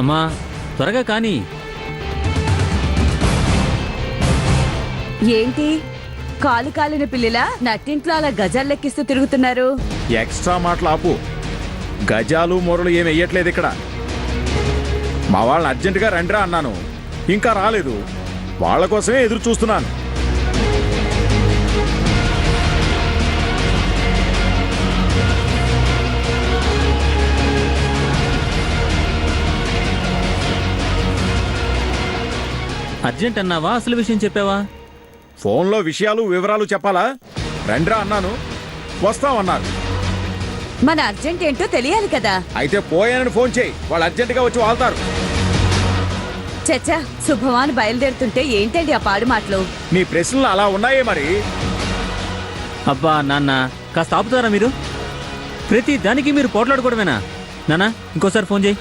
అమ్మా త్వరగా కానీ. ఏంటి కాలు కాలిన పిల్లలా నట్టింట్లో అలా గజాలు లెక్కిస్తూ తిరుగుతున్నారు? ఎక్స్ట్రా మాటలు ఆపు. గజాలు మొరలు ఏమి వెయ్యట్లేదు ఇక్కడ. మా వాళ్ళని అర్జెంటుగా రండిరా అన్నాను, ఇంకా రాలేదు. వాళ్ళ కోసమే ఎదురు చూస్తున్నాను. అర్జెంట్ అన్నావా, అసలు విషయం చెప్పావా? ఫోన్లో విషయాలు వివరాలు చెప్పాలా? రండిరా అన్నాను, వస్తామన్నారు. మన అర్జెంట్ ఏంటో తెలియాలి కదా. అయితే పోయానని ఫోన్ చేయి, వాళ్ళు అర్జెంటుగా వచ్చి వాళ్తారు. చచ్చా, శుభవాన్ బయలుదేరుతుంటే ఏంటండి ఆ పాడు మాటలు? నీ ప్రశ్నలు అలా ఉన్నాయే మరి. అబ్బా నాన్న, కాస్త ఆపుతారా మీరు? ప్రతి దానికి మీరు పోట్లాడుకోవడమేనా? నాన్న ఇంకోసారి ఫోన్ చేయి.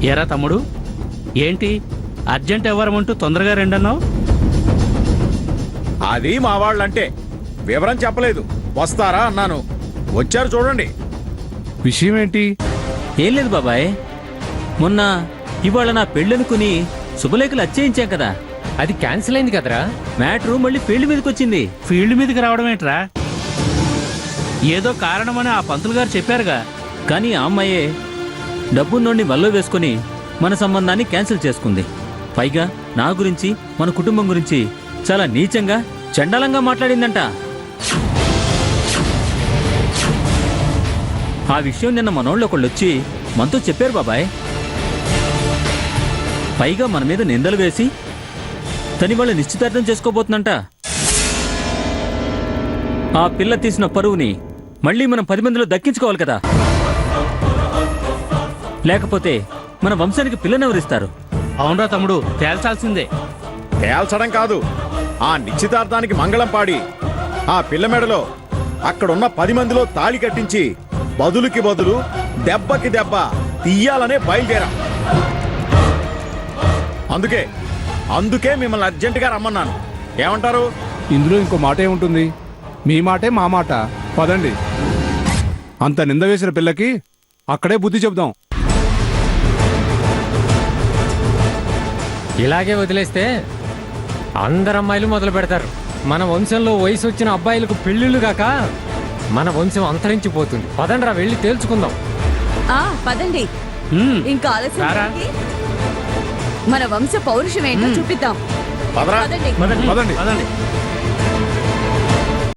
ఏరా తమ్ముడు, ఏంటి అర్జెంట్ ఎవరమంటూ తొందరగా రెండన్నావు? అది మా వాళ్ళంటే. వివరం చెప్పలేదు, వస్తారా అన్నాను, వచ్చారు చూడండి. విషయం ఏంటి? ఏం లేదు బాబాయ్, మొన్న ఇవాళ నా పెళ్ళనుకుని శుభలేఖలు అచ్చేయించాం కదా, అది క్యాన్సిల్ అయింది కదరా. మ్యాటరు మళ్ళీ ఫీల్డ్ మీదకి వచ్చింది. ఫీల్డ్ మీదకి రావడం ఏంట్రా? ఏదో కారణమని ఆ పంతులు గారు చెప్పారుగా. కానీ ఆ అమ్మాయే డబ్బున్నోడిని వల్లో వేసుకుని మన సంబంధాన్ని క్యాన్సిల్ చేసుకుంది. పైగా నా గురించి, మన కుటుంబం గురించి చాలా నీచంగా, చండాలంగా మాట్లాడిందంట. ఆ విషయం నిన్న మనోళ్ళు ఒకళ్ళు వచ్చి మనతో చెప్పారు బాబాయ్. పైగా మన మీద నిందలు వేసి తని వాళ్ళు నిశ్చితార్థం చేసుకోబోతుందంట. ఆ పిల్ల తీసిన పరువుని మళ్ళీ మనం 10 మందిలో దక్కించుకోవాలి కదా, లేకపోతే మన వంశానికి పిల్లనెవరిస్తారు? అవునరా తమ్ముడు, తేల్చాల్సిందే. తేల్చడం కాదు, ఆ నిశ్చితార్థానికి మంగళం పాడి ఆ పిల్ల మెడలో అక్కడున్న 10 మందిలో తాళి కట్టించి బదులుకి బదులు దెబ్బకి దెబ్బ తీయాలనే బయలుదేరా. అందుకే మిమ్మల్ని అర్జెంటుగా రమ్మన్నాను. ఏమంటారు? ఇందులో ఇంకో మాట ఏముంటుంది? మీ మాటే మా మాట. పదండి. అంత నింద వేసిన పిల్లకి అక్కడే బుద్ధి చెబుదాం. ఇలాగే వదిలేస్తే అందరు అమ్మాయిలు మొదలు పెడతారు. మన వంశంలో వయసు వచ్చిన అబ్బాయిలకు పెళ్లిళ్ళు కాక మన వంశం అంతరించిపోతుంది. పదండ్రా, వెళ్ళి తేల్చుకుందాం. పదండి, ఇంకా ఆలస్యం ఏంటి? మన వంశ పౌరుషం ఏంటో చూపిద్దాం. పదరా. పదండి. పదండి. పదండి.